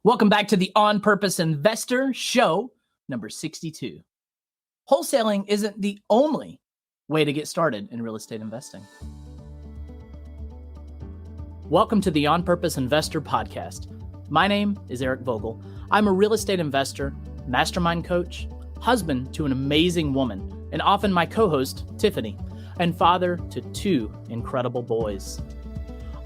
Welcome back to the On Purpose Investor Show, number 62. Wholesaling isn't the only way to get started in real estate investing. Welcome to the On Purpose Investor Podcast. My name is Eric Vogel. I'm a real estate investor, mastermind coach, husband to an amazing woman, and often my co-host, Tiffany, and father to two incredible boys.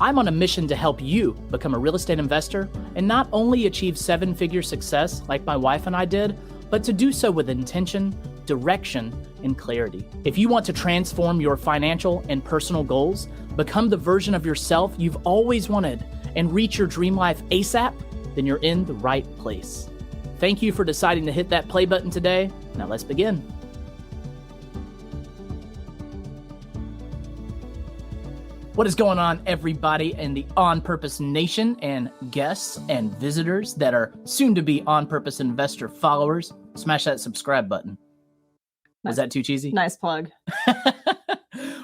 I'm on a mission to help you become a real estate investor and not only achieve seven-figure success like my wife and I did, but to do so with intention, direction, and clarity. If you want to transform your financial and personal goals, become the version of yourself you've always wanted, and reach your dream life ASAP, then you're in the right place. Thank you for deciding to hit that play button today. Now let's begin. What is going on, everybody in the On Purpose Nation and guests and visitors that are soon to be On Purpose Investor followers? Smash that subscribe button. Was that too cheesy? Nice plug.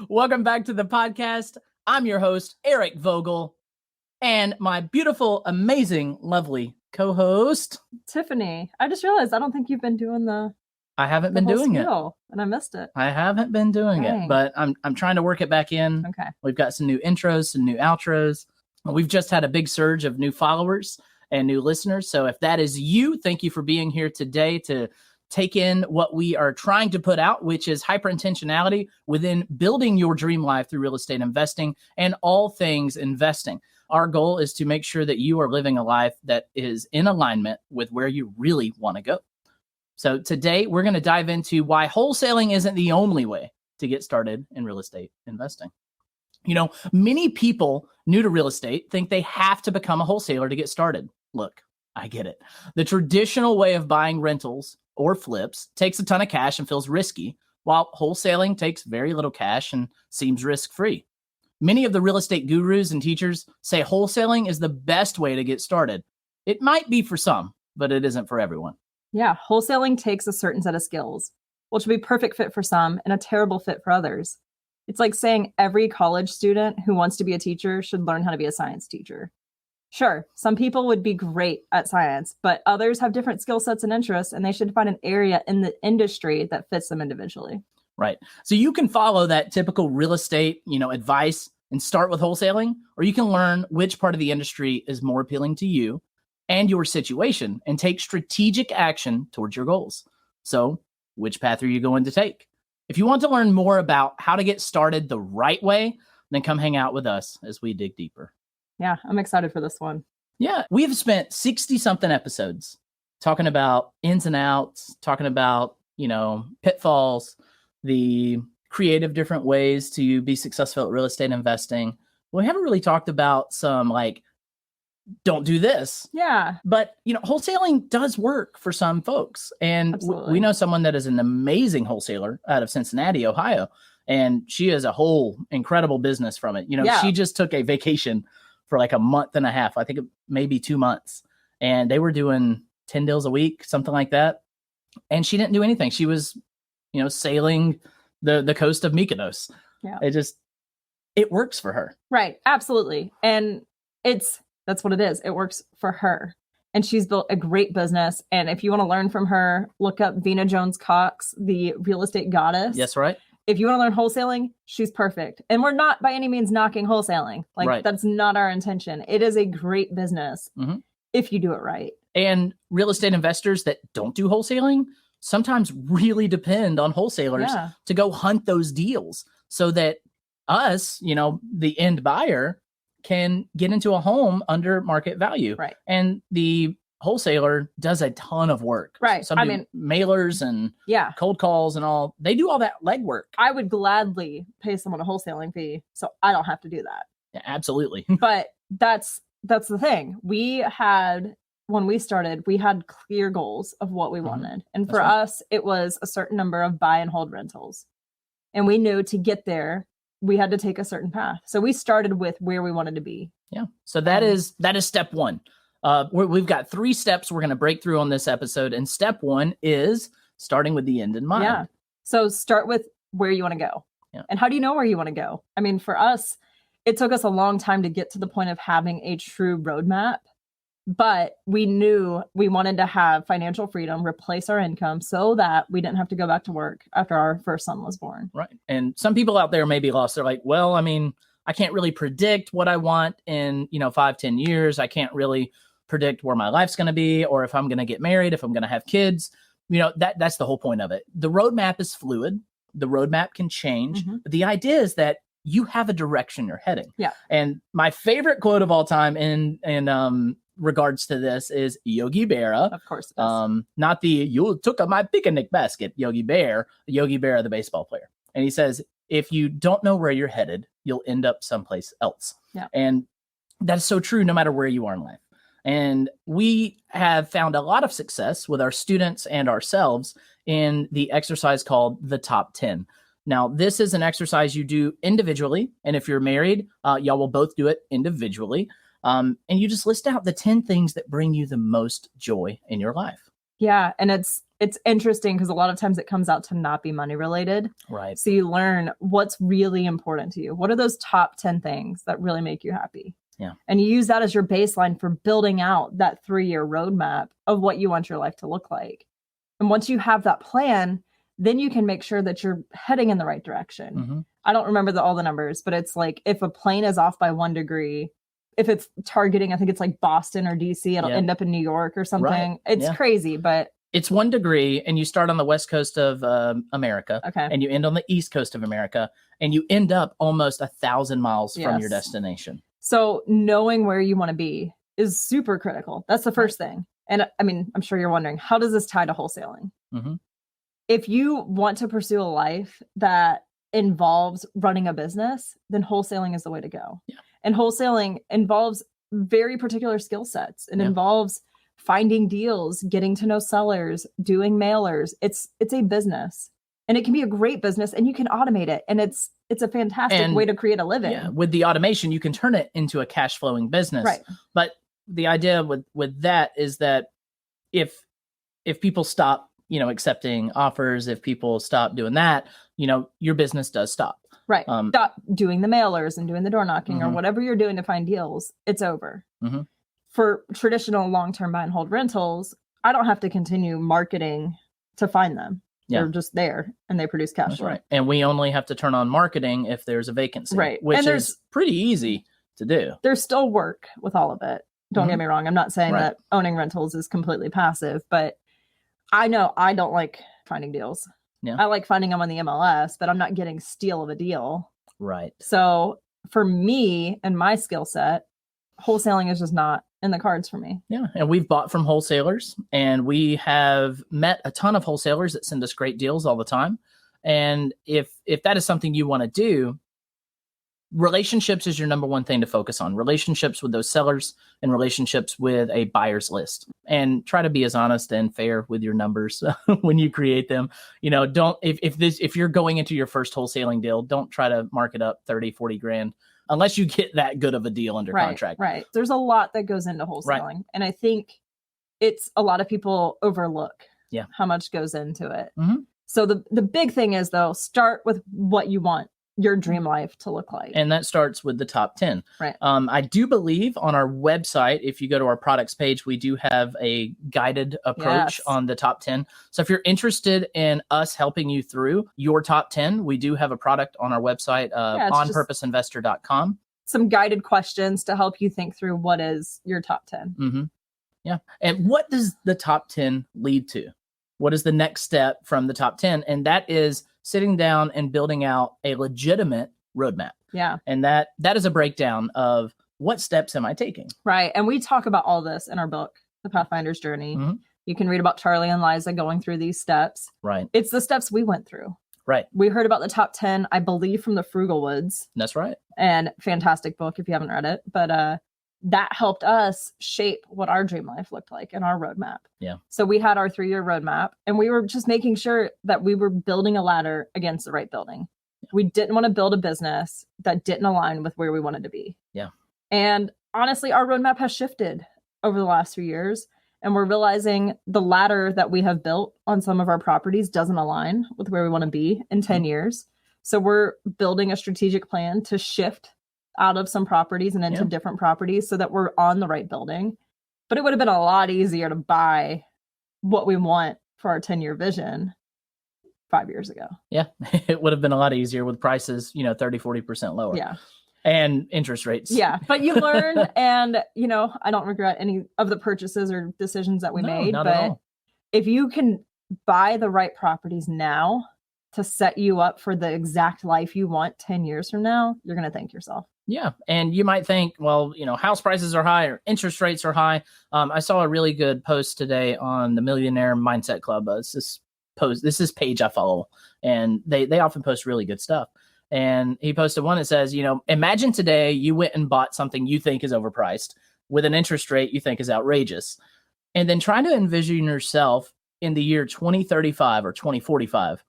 Welcome back to the podcast. I'm your host, Eric Vogel, and my beautiful, amazing, lovely co-host, Tiffany. I just realized I don't think you've been doing I haven't been doing it. And I missed it. I haven't been doing it, but I'm trying to work it back in. Okay. We've got some new intros, some new outros. We've just had a big surge of new followers and new listeners. So if that is you, thank you for being here today to take in what we are trying to put out, which is hyper-intentionality within building your dream life through real estate investing and all things investing. Our goal is to make sure that you are living a life that is in alignment with where you really want to go. So today we're going to dive into why wholesaling isn't the only way to get started in real estate investing. You know, many people new to real estate think they have to become a wholesaler to get started. Look, I get it. The traditional way of buying rentals or flips takes a ton of cash and feels risky, while wholesaling takes very little cash and seems risk-free. Many of the real estate gurus and teachers say wholesaling is the best way to get started. It might be for some, but it isn't for everyone. Yeah, wholesaling takes a certain set of skills, which will be perfect fit for some and a terrible fit for others. It's like saying every college student who wants to be a teacher should learn how to be a science teacher. Sure, some people would be great at science, but others have different skill sets and interests, and they should find an area in the industry that fits them individually. Right. So you can follow that typical real estate, advice and start with wholesaling, or you can learn which part of the industry is more appealing to you and your situation and take strategic action towards your goals. So which path are you going to take? If you want to learn more about how to get started the right way, then come hang out with us as we dig deeper. Yeah, I'm excited for this one. Yeah, we have spent 60 something episodes talking about ins and outs, talking about, pitfalls, the creative different ways to be successful at real estate investing. We haven't really talked about some don't do this. Yeah. But, wholesaling does work for some folks. And we know someone that is an amazing wholesaler out of Cincinnati, Ohio. And she has a whole incredible business from it. She just took a vacation for like a month and a half, I think maybe 2 months. And they were doing 10 deals a week, something like that. And she didn't do anything. She was, sailing the coast of Mykonos. Yeah. It works for her. Right. Absolutely. And that's what it is. It works for her. And she's built a great business. And if you want to learn from her, look up Vina Jones-Cox, the real estate goddess. Yes, right. If you want to learn wholesaling, she's perfect. And we're not by any means knocking wholesaling. That's not our intention. It is a great business if you do it right. And real estate investors that don't do wholesaling sometimes really depend on wholesalers to go hunt those deals so that us, the end buyer, can get into a home under market value. Right. And the wholesaler does a ton of work. Right. Some do mailers and cold calls and all. They do all that legwork. I would gladly pay someone a wholesaling fee so I don't have to do that. Yeah, absolutely. But that's the thing. When we started, we had clear goals of what we wanted. And for us, it was a certain number of buy and hold rentals. And we knew to get there, we had to take a certain path. So we started with where we wanted to be. Yeah. So that is step one. We've got 3 steps we're going to break through on this episode. And step 1 is starting with the end in mind. Yeah. So start with where you want to go. Yeah. And how do you know where you want to go? I mean, for us, it took us a long time to get to the point of having a true roadmap. But we knew we wanted to have financial freedom, replace our income so that we didn't have to go back to work after our first son was born. Right. And some people out there may be lost. They're like, well, I mean, I can't really predict what I want in, 5-10 years. I can't really predict where my life's going to be, or if I'm going to get married, if I'm going to have kids. That's the whole point of it. The roadmap is fluid. The roadmap can change. Mm-hmm. But the idea is that you have a direction you're heading. Yeah. And my favorite quote of all time in regards to this is Yogi Berra. Of course it is. Not the "you took my picnic basket" Yogi Berra, the baseball player. And he says, if you don't know where you're headed, you'll end up someplace else. Yeah. And that is so true no matter where you are in life. And we have found a lot of success with our students and ourselves in the exercise called the Top 10. Now, this is an exercise you do individually. And if you're married, y'all will both do it individually. And you just list out the 10 things that bring you the most joy in your life. Yeah. And it's interesting because a lot of times it comes out to not be money related. Right. So you learn what's really important to you. What are those top 10 things that really make you happy? Yeah. And you use that as your baseline for building out that 3-year roadmap of what you want your life to look like. And once you have that plan, then you can make sure that you're heading in the right direction. Mm-hmm. I don't remember all the numbers, but it's like if a plane is off by 1 degree, if it's targeting, I think it's like Boston or DC, it'll end up in New York or something. Right. It's crazy, but it's 1 degree and you start on the west coast of America. Okay. And you end on the east coast of America and you end up almost 1,000 miles from your destination. So knowing where you want to be is super critical. That's the first thing. And I mean, I'm sure you're wondering, how does this tie to wholesaling? Mm-hmm. If you want to pursue a life that involves running a business, then wholesaling is the way to go. Yeah. And wholesaling involves very particular skill sets. It involves finding deals, getting to know sellers, doing mailers. It's a business. And it can be a great business and you can automate it. And it's a fantastic way to create a living. Yeah, with the automation, you can turn it into a cash flowing business. Right. But the idea with that is that if people stop, accepting offers, if people stop doing that, your business does stop. Right. Stop doing the mailers and doing the door knocking Mm-hmm. or whatever you're doing to find deals. It's over. Mm-hmm. For traditional long-term buy and hold rentals, I don't have to continue marketing to find them. Yeah. They're just there and they produce cash flow. Right. And we only have to turn on marketing if there's a vacancy, right? Which is pretty easy to do. There's still work with all of it. Don't get me wrong. I'm not saying Right. that owning rentals is completely passive, but I know I don't like finding deals. Yeah. I like finding them on the MLS, but I'm not getting steal of a deal. Right. So for me and my skill set, wholesaling is just not in the cards for me. Yeah. And we've bought from wholesalers and we have met a ton of wholesalers that send us great deals all the time. And if that is something you want to do, relationships is your number one thing to focus on. Relationships with those sellers and relationships with a buyer's list. And try to be as honest and fair with your numbers when you create them. Don't if you're going into your first wholesaling deal, don't try to mark it up 30, 40 grand unless you get that good of a deal under contract. Right. There's a lot that goes into wholesaling. Right. And I think it's a lot of people overlook how much goes into it. Mm-hmm. So the big thing is, though, start with what you want your dream life to look like. And that starts with the top 10. Right. I do believe on our website, if you go to our products page, we do have a guided approach on the top 10. So if you're interested in us helping you through your top 10, we do have a product on our website, onpurposeinvestor.com. Some guided questions to help you think through what is your top 10. Mm-hmm. Yeah. And what does the top 10 lead to? What is the next step from the top 10? And that is sitting down and building out a legitimate roadmap. Yeah. And that is a breakdown of what steps am I taking? Right. And we talk about all this in our book, The Pathfinder's Journey. Mm-hmm. You can read about Charlie and Liza going through these steps. Right. It's the steps we went through. Right. We heard about the top 10, I believe, from the Frugal Woods. That's right. And fantastic book if you haven't read it. But that helped us shape what our dream life looked like and our roadmap. Yeah. So we had our 3-year roadmap and we were just making sure that we were building a ladder against the right building. Yeah. We didn't want to build a business that didn't align with where we wanted to be. Yeah. And honestly, our roadmap has shifted over the last few years. And we're realizing the ladder that we have built on some of our properties doesn't align with where we want to be in 10 years. So we're building a strategic plan to shift out of some properties and into different properties so that we're on the right building. But it would have been a lot easier to buy what we want for our 10-year vision 5 years ago. Yeah, it would have been a lot easier with prices, 30, 40% lower. Yeah. And interest rates. Yeah. But you learn, and, I don't regret any of the purchases or decisions that we made. Not but at all. if you can buy the right properties now to set you up for the exact life you want 10 years from now, you're going to thank yourself. Yeah. And you might think, well, house prices are high or interest rates are high. I saw a really good post today on the Millionaire Mindset Club. This is page I follow, and they often post really good stuff. And he posted one that says, imagine today you went and bought something you think is overpriced with an interest rate you think is outrageous. And then try to envision yourself in the year 2035 or 2045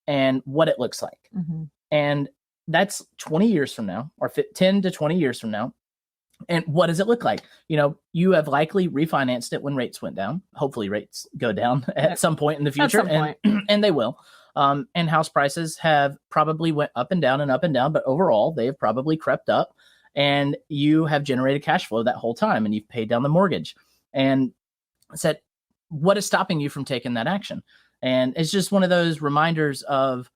and what it looks like. Mm-hmm. And that's 20 years from now, or 10 to 20 years from now. And what does it look like? You have likely refinanced it when rates went down. Hopefully rates go down at some point in the future, and they will. And house prices have probably went up and down, but overall they have probably crept up, and you have generated cash flow that whole time, and you've paid down the mortgage. And said, what is stopping you from taking that action? And it's just one of those reminders of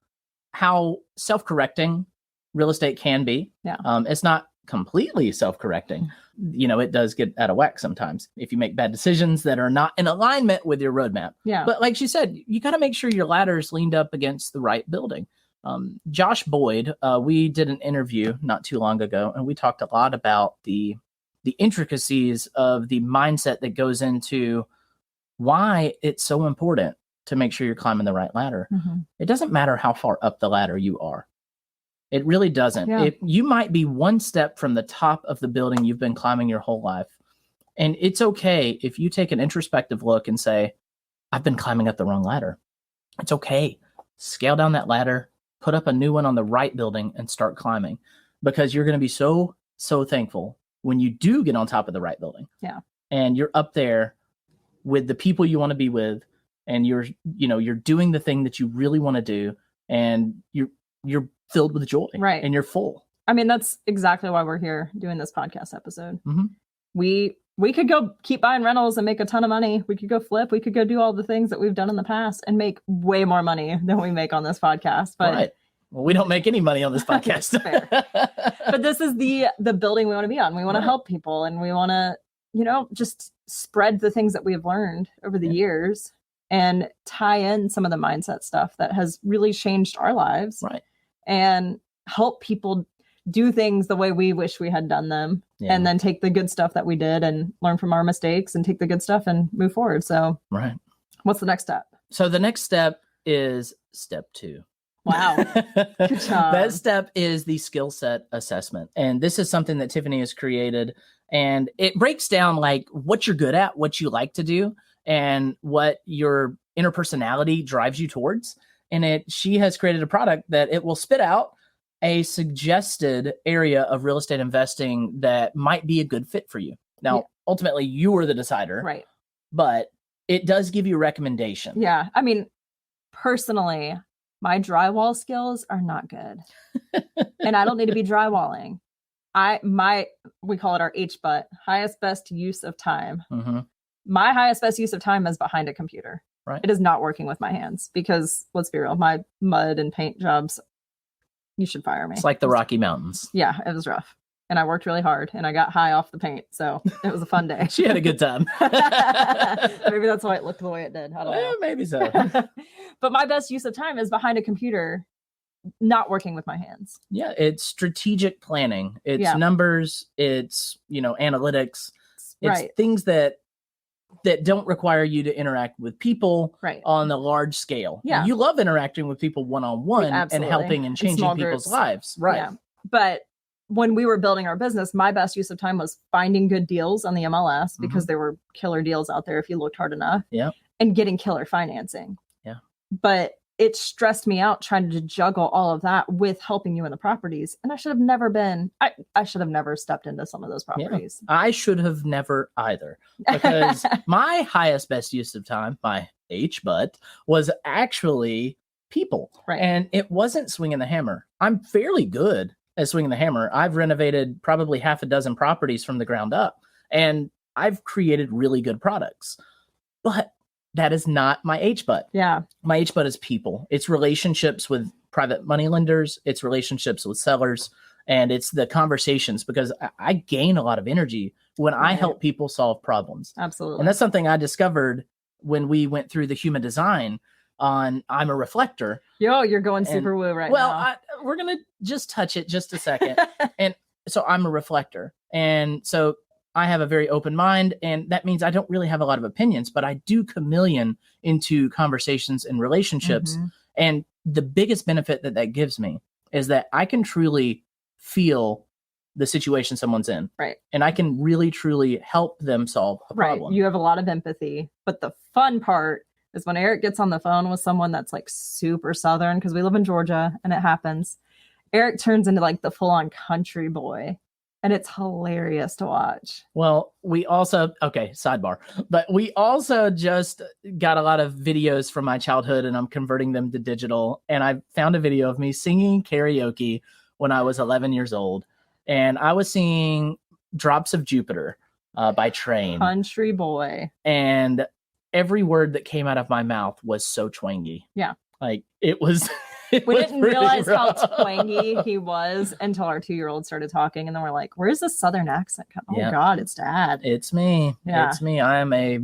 how self-correcting real estate can be. Yeah. It's not completely self-correcting. It does get out of whack sometimes if you make bad decisions that are not in alignment with your roadmap. Yeah. But like she said, you got to make sure your ladder is leaned up against the right building. Josh Boyd, we did an interview not too long ago, and we talked a lot about the intricacies of the mindset that goes into why it's so important to make sure you're climbing the right ladder. Mm-hmm. It doesn't matter how far up the ladder you are. It really doesn't. Yeah. You might be one step from the top of the building you've been climbing your whole life. And it's okay if you take an introspective look and say, I've been climbing up the wrong ladder. It's okay. Scale down that ladder, put up a new one on the right building, and start climbing, because you're going to be so, so thankful when you do get on top of the right building. Yeah. And you're up there with the people you want to be with, and you're doing the thing that you really want to do, and you're filled with joy. Right. And you're full. I mean, that's exactly why we're here doing this podcast episode. Mm-hmm. We could go keep buying rentals and make a ton of money. We could go flip. We could go do all the things that we've done in the past and make way more money than we make on this podcast. But right. Well, we don't make any money on this podcast. Fair. But this is the building we want to be on. We want to help people, and we want to, just spread the things that we have learned over the years and tie in some of the mindset stuff that has really changed our lives. Right. And help people do things the way we wish we had done them, and then take the good stuff that we did and learn from our mistakes and take the good stuff and move forward. So, right. What's the next step? So the next step is step 2. Wow. Good job. That step is the skill set assessment. And this is something that Tiffany has created, and it breaks down like what you're good at, what you like to do, and what your inner personality drives you towards. And she has created a product that it will spit out a suggested area of real estate investing that might be a good fit for you. Now, ultimately, you are the decider. Right. But it does give you a recommendation. Yeah. I mean, personally, my drywall skills are not good. And I don't need to be drywalling. We call it our HBUT, highest best use of time. Mm-hmm. My highest best use of time is behind a computer. Right. It is not working with my hands, because let's be real, my mud and paint jobs, you should fire me. It's like the Rocky Mountains. Yeah, it was rough. And I worked really hard, and I got high off the paint. So it was a fun day. She had a good time. Maybe that's why it looked the way it did. I don't know. Maybe so. But my best use of time is behind a computer, not working with my hands. Yeah, it's strategic planning. It's numbers. It's, analytics. It's things that don't require you to interact with people on a large scale. Yeah. You love interacting with people one-on-one and helping and changing people's lives. Right. Yeah. But when we were building our business, my best use of time was finding good deals on the MLS, because there were killer deals out there if you looked hard enough. Yeah. And getting killer financing. Yeah. But it stressed me out trying to juggle all of that with helping you in the properties. And I should have never I should have never stepped into some of those properties. Yeah. I should have never either, because my highest best use of time, my HBUT, was actually people. Right. And it wasn't swinging the hammer. I'm fairly good at swinging the hammer. I've renovated probably half a dozen properties from the ground up, and I've created really good products, but that is not my H-butt. Yeah. My H-butt is people. It's relationships with private money lenders. It's relationships with sellers. And it's the conversations, because I gain a lot of energy when I help people solve problems. Absolutely. And that's something I discovered when we went through the human design on I'm a reflector. Yo, you're going super woo right now. Well, we're going to just touch it just a second. And so I'm a reflector. And so I have a very open mind, and that means I don't really have a lot of opinions, but I do chameleon into conversations and relationships. And the biggest benefit that gives me is that I can truly feel the situation someone's in. Right. And I can really, truly help them solve a problem. You have a lot of empathy. But the fun part is when Eric gets on the phone with someone that's like super Southern, because we live in Georgia and it happens. Eric turns into like the full-on country boy. And it's hilarious to watch. Well, we also, sidebar, but we also just got a lot of videos from my childhood, and I'm converting them to digital. And I found a video of me singing karaoke when I was 11 years old. And I was singing Drops of Jupiter by Train. Country boy. And every word that came out of my mouth was so twangy. Yeah. Like it was... We didn't realize how twangy he was until our 2-year-old started talking. And then we're like, where's the Southern accent? Oh, God, it's Dad. It's me. Yeah. It's me. I am a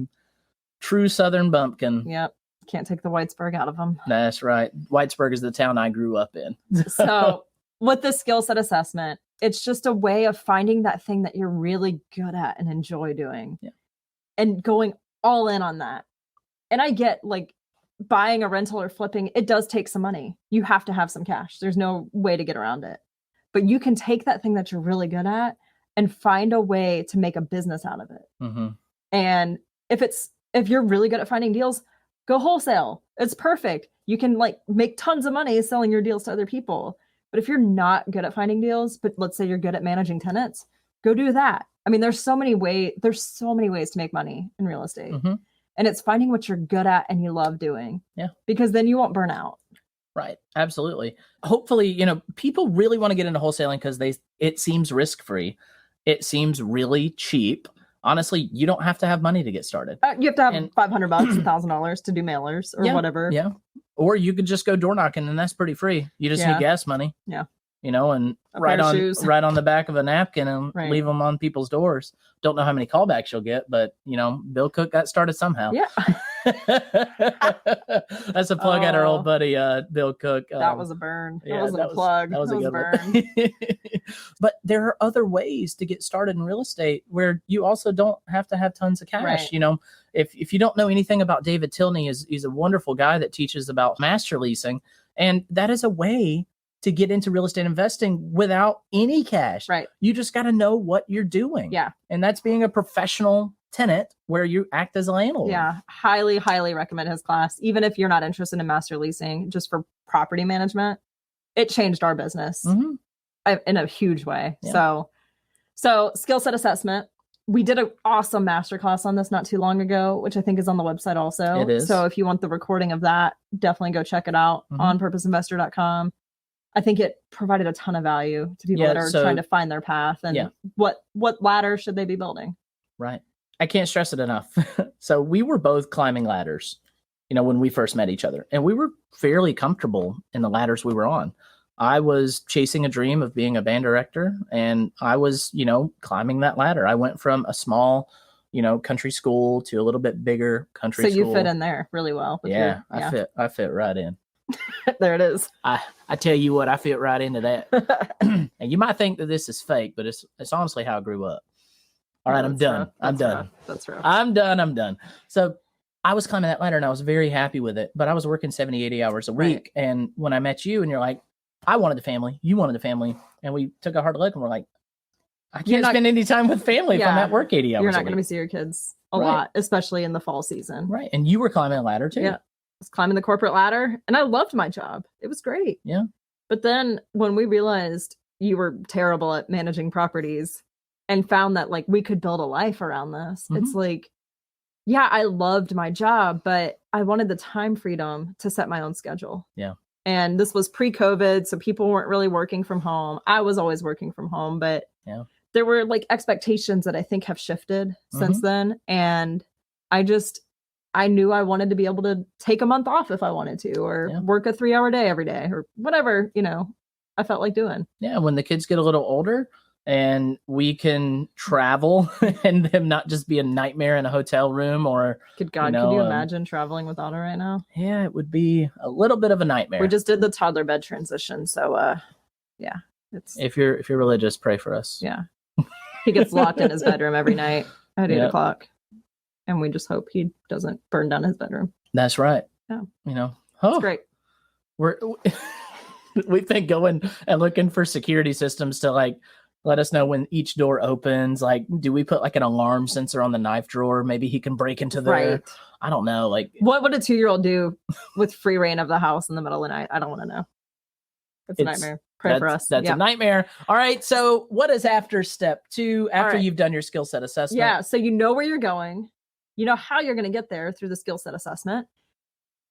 true Southern bumpkin. Yep. Can't take the Whitesburg out of him. That's right. Whitesburg is the town I grew up in. So with the skill set assessment, it's just a way of finding that thing that you're really good at and enjoy doing. Yeah. And going all in on that. And I get like, buying a rental or flipping, it does take some money. You have to have some cash. There's no way to get around it. But you can take that thing that you're really good at and find a way to make a business out of it. And if you're really good at finding deals, go wholesale. It's perfect. You can like make tons of money selling your deals to other people. But if you're not good at finding deals, but let's say you're good at managing tenants, go do that. I mean, there's so many ways to make money in real estate. And it's finding what you're good at and you love doing. Yeah. Because then you won't burn out. Right. Absolutely. Hopefully, people really want to get into wholesaling because it seems risk-free. It seems really cheap. Honestly, you don't have to have money to get started. You have to have $500, $1,000 to do mailers or whatever. Yeah. Or you could just go door knocking and that's pretty free. You just need gas money. Yeah. And write on the back of a napkin and leave them on people's doors. Don't know how many callbacks you'll get, but Bill Cook got started somehow. Yeah. That's a plug at our old buddy, Bill Cook. That was a burn. That wasn't a plug. That was a good burn. But there are other ways to get started in real estate where you also don't have to have tons of cash. Right. If you don't know anything about David Tilney, he's a wonderful guy that teaches about master leasing. And that is a way to get into real estate investing without any cash. Right. You just got to know what you're doing. Yeah. And that's being a professional tenant where you act as a landlord. Yeah. Highly, highly recommend his class. Even if you're not interested in master leasing, just for property management, it changed our business in a huge way. Yeah. So skill set assessment. We did an awesome masterclass on this not too long ago, which I think is on the website also. It is. So if you want the recording of that, definitely go check it out on purposeinvestor.com. I think it provided a ton of value to people that are trying to find their path and what ladder should they be building. Right. I can't stress it enough. So we were both climbing ladders, when we first met each other, and we were fairly comfortable in the ladders we were on. I was chasing a dream of being a band director, and I was, climbing that ladder. I went from a small, country school to a little bit bigger country school. So you fit in there really well. I fit right in. There it is. I tell you what, I fit right into that. And you might think that this is fake, but it's honestly how I grew up. All right, I'm done. I'm done. That's rough. I'm done. So I was climbing that ladder and I was very happy with it, but I was working 70, 80 hours a week. And when I met you and you're like, I wanted the family, you wanted the family. And we took a hard look and we're like, I can't spend any time with family if I'm at work 80 hours You're not going to see your kids a lot, especially in the fall season. Right. And you were climbing a ladder too. Yeah. I was climbing the corporate ladder and I loved my job. It was great. Yeah. But then when we realized you were terrible at managing properties and found that like we could build a life around this, it's like, yeah, I loved my job, but I wanted the time freedom to set my own schedule. Yeah. And this was pre-COVID, so people weren't really working from home. I was always working from home, but there were like expectations that I think have shifted since then. And I knew I wanted to be able to take a month off if I wanted to, or work a 3-hour day every day, or whatever, I felt like doing. Yeah. When the kids get a little older and we can travel and them not just be a nightmare in a hotel room or. Good God, could you imagine traveling with Otto right now? Yeah, it would be a little bit of a nightmare. We just did the toddler bed transition. So, yeah. If you're religious, pray for us. Yeah. He gets locked in his bedroom every night at 8 o'clock. And we just hope he doesn't burn down his bedroom. That's right. Yeah. It's great. We've been going and looking for security systems to like let us know when each door opens. Like, do we put like an alarm sensor on the knife drawer? Maybe he can break into there. Right. I don't know. Like, what would a 2-year-old do with free reign of the house in the middle of the night? I don't want to know. It's a nightmare. Pray for us. That's a nightmare. All right. So what is after step 2 after you've done your skill set assessment? Yeah. So you know where you're going. You know how you're going to get there through the skill set assessment.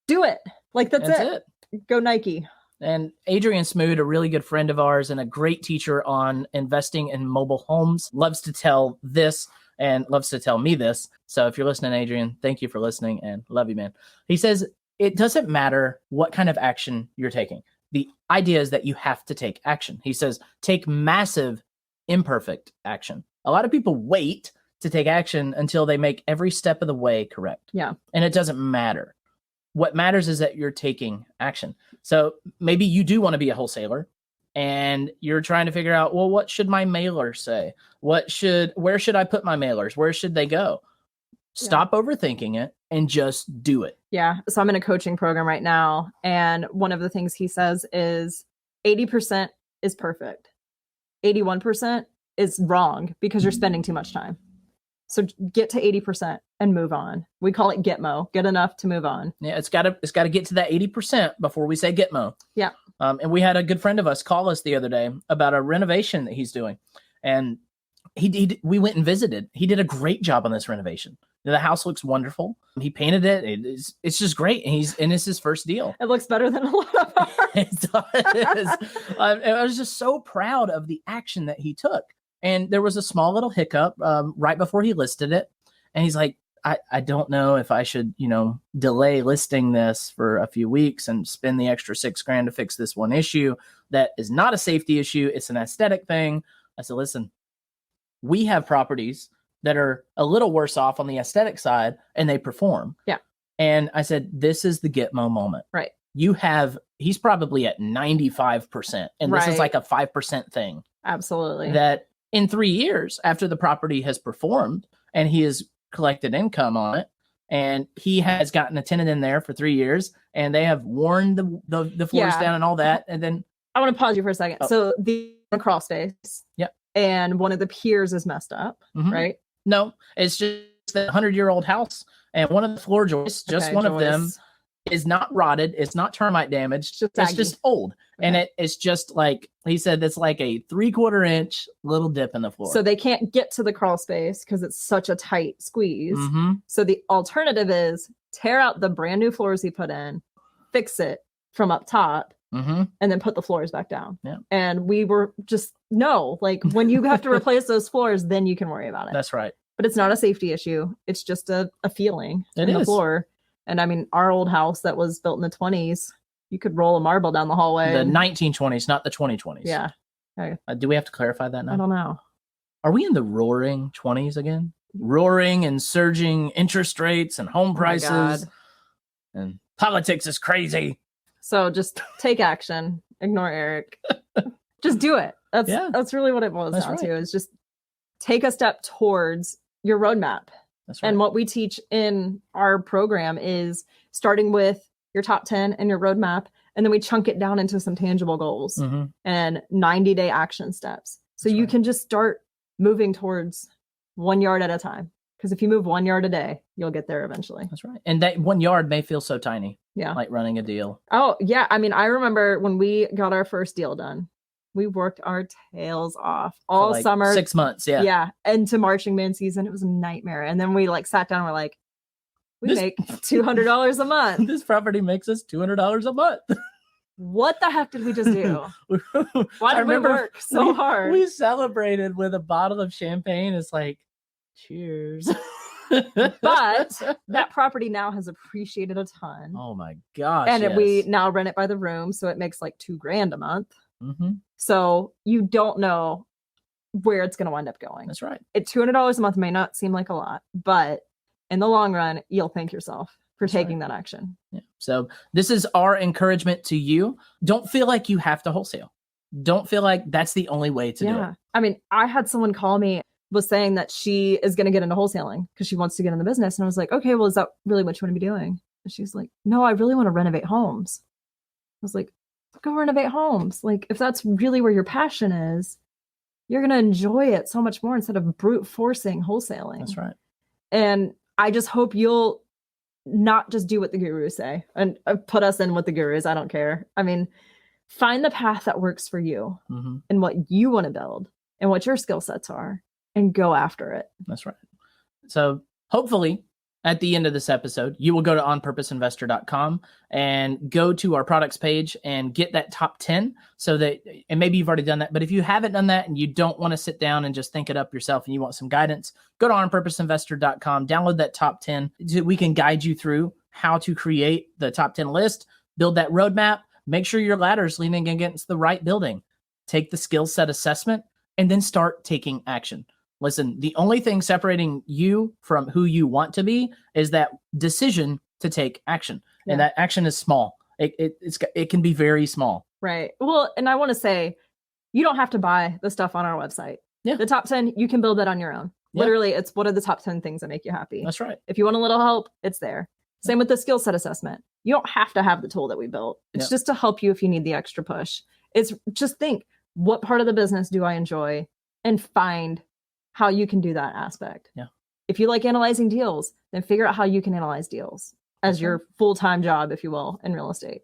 Do it. Like, that's it. Go Nike. And Adrian Smoot, a really good friend of ours and a great teacher on investing in mobile homes, loves to tell this and loves to tell me this. So if you're listening, Adrian, thank you for listening and love you, man. He says, it doesn't matter what kind of action you're taking. The idea is that you have to take action. He says, take massive, imperfect action. A lot of people wait to take action until they make every step of the way correct. Yeah. And it doesn't matter. What matters is that you're taking action. So maybe you do want to be a wholesaler and you're trying to figure out, well, what should my mailer say? Where should I put my mailers? Where should they go? Stop overthinking it and just do it. Yeah. So I'm in a coaching program right now. And one of the things he says is 80% is perfect. 81% is wrong because you're spending too much time. So get to 80% and move on. We call it Gitmo. Get enough to move on. Yeah, it's got to get to that 80% before we say Gitmo. Yeah. And we had a good friend of us call us the other day about a renovation that he's doing, and we went and visited. He did a great job on this renovation. The house looks wonderful. He painted it. It's just great. And it's his first deal. It looks better than a lot of ours. It does. I was just so proud of the action that he took. And there was a small little hiccup right before he listed it. And he's like, I don't know if I should, delay listing this for a few weeks and spend the extra $6,000 to fix this one issue. That is not a safety issue. It's an aesthetic thing. I said, listen, we have properties that are a little worse off on the aesthetic side and they perform. Yeah. And I said, this is the Gitmo moment. Right. He's probably at 95%. And this is like a 5% thing. Absolutely. That in 3 years after the property has performed and he has collected income on it and he has gotten a tenant in there for 3 years and they have worn the floors down and all that. And then I want to pause you for a second. Oh. So the crawl space. Yep. And one of the piers is messed up, right? No, it's just the 100-year-old house. And one of the floor joists, just one of them, is not rotted. It's not termite damaged. It's just old. Okay. And it's just like, he said, it's like a 3/4 inch little dip in the floor. So they can't get to the crawl space because it's such a tight squeeze. Mm-hmm. So the alternative is tear out the brand new floors he put in, fix it from up top, and then put the floors back down. Yeah. And we were just, when you have to replace those floors, then you can worry about it. That's right. But it's not a safety issue. It's just a feeling in the floor. And I mean, our old house that was built in the 20s, you could roll a marble down the hallway. The 1920s, not the 2020s. Yeah. Okay. Do we have to clarify that now? I don't know. Are we in the roaring 20s again? Roaring and surging interest rates and home prices. And politics is crazy. So just take action. Ignore Eric. Just do it. That's really what it boils down to, is just take a step towards your roadmap. That's right. And what we teach in our program is starting with your top 10 and your roadmap. And then we chunk it down into some tangible goals and 90-day action steps. So you can just start moving towards 1 yard at a time. Because if you move 1 yard a day, you'll get there eventually. That's right. And that 1 yard may feel so tiny. Yeah. Like running a deal. Oh, yeah. I mean, I remember when we got our first deal done, we worked our tails off all summer. 6 months. Yeah. Yeah. Into marching band season. It was a nightmare. And then we sat down and we're like, we make $200 a month. This property makes us $200 a month. what the heck did we just do? Why did we work so hard? We celebrated with a bottle of champagne. It's like, cheers. But that property now has appreciated a ton. Oh my gosh. And we now rent it by the room. So it makes like $2,000 a month. Mm-hmm. So you don't know where it's going to wind up going. That's right. $200 a month may not seem like a lot, but in the long run, you'll thank yourself for taking that action. Yeah. So this is our encouragement to you. Don't feel like you have to wholesale. Don't feel like that's the only way to do it. I mean, I had someone call me, was saying that she is going to get into wholesaling because she wants to get in the business. And I was like, okay, well, is that really what you want to be doing? And she's like, no, I really want to renovate homes. I was like, go renovate homes. Like, if that's really where your passion is, you're going to enjoy it so much more instead of brute forcing wholesaling. That's right. And I just hope you'll not just do what the gurus say and put us in with the gurus. I don't care. I mean, find the path that works for you and what you want to build and what your skill sets are and go after it. That's right. So hopefully at the end of this episode, you will go to onpurposeinvestor.com and go to our products page and get that top 10 so that, and maybe you've already done that, but if you haven't done that and you don't want to sit down and just think it up yourself and you want some guidance, go to onpurposeinvestor.com, download that top 10 so we can guide you through how to create the top 10 list, build that roadmap, make sure your ladder is leaning against the right building, take the skill set assessment, and then start taking action. Listen, the only thing separating you from who you want to be is that decision to take action. Yeah. And that action is small. It can be very small. Right. Well, and I want to say, you don't have to buy the stuff on our website. Yeah. The top 10, you can build that on your own. Yeah. Literally, it's what are the top 10 things that make you happy? That's right. If you want a little help, it's there. Same with the skill set assessment. You don't have to have the tool that we built. It's just to help you if you need the extra push. It's just think, what part of the business do I enjoy? And find how you can do that aspect. Yeah. If you like analyzing deals, then figure out how you can analyze deals as your full-time job, if you will, in real estate.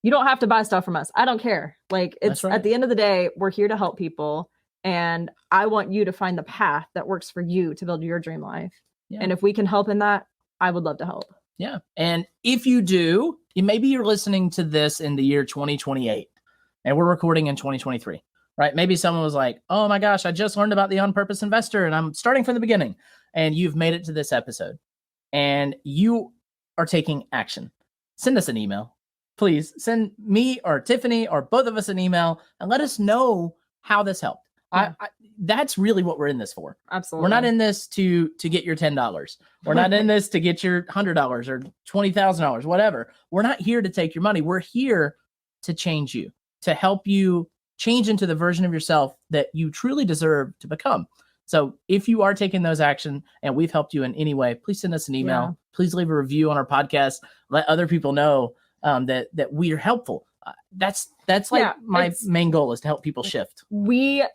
You don't have to buy stuff from us. I don't care. Like, it's at the end of the day, we're here to help people. And I want you to find the path that works for you to build your dream life. Yeah. And if we can help in that, I would love to help. Yeah. And if you do, maybe you're listening to this in the year 2028 and we're recording in 2023. Right? Maybe someone was like, oh my gosh, I just learned about the On Purpose Investor and I'm starting from the beginning. And you've made it to this episode and you are taking action. Send us an email. Please send me or Tiffany or both of us an email and let us know how this helped. Yeah. That's really what we're in this for. Absolutely. We're not in this to get your $10. We're not in this to get your $100 or $20,000, whatever. We're not here to take your money. We're here to change you, to help you change into the version of yourself that you truly deserve to become. So if you are taking those actions and we've helped you in any way, please send us an email. Yeah. Please leave a review on our podcast. Let other people know that we are helpful. That's like my main goal is to help people shift. We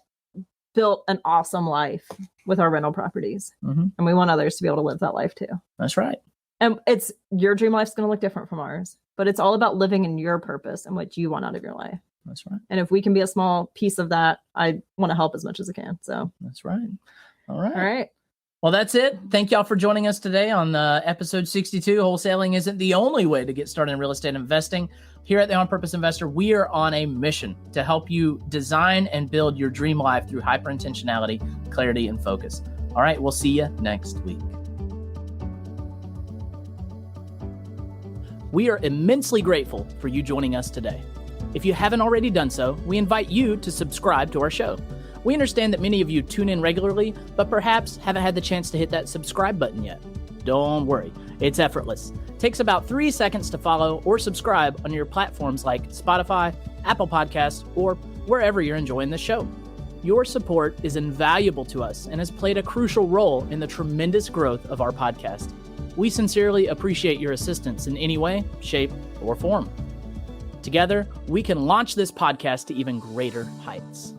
built an awesome life with our rental properties and we want others to be able to live that life too. That's right. And it's your dream life's going to look different from ours, but it's all about living in your purpose and what you want out of your life. That's right. And if we can be a small piece of that, I want to help as much as I can. So that's right. All right. All right. Well, that's it. Thank y'all for joining us today on episode 62. Wholesaling isn't the only way to get started in real estate investing. Here at the On Purpose Investor, we are on a mission to help you design and build your dream life through hyper-intentionality, clarity, and focus. All right. We'll see you next week. We are immensely grateful for you joining us today. If you haven't already done so, we invite you to subscribe to our show. We understand that many of you tune in regularly, but perhaps haven't had the chance to hit that subscribe button yet. Don't worry, it's effortless. It takes about 3 seconds to follow or subscribe on your platforms like Spotify, Apple Podcasts, or wherever you're enjoying the show. Your support is invaluable to us and has played a crucial role in the tremendous growth of our podcast. We sincerely appreciate your assistance in any way, shape, or form. Together, we can launch this podcast to even greater heights.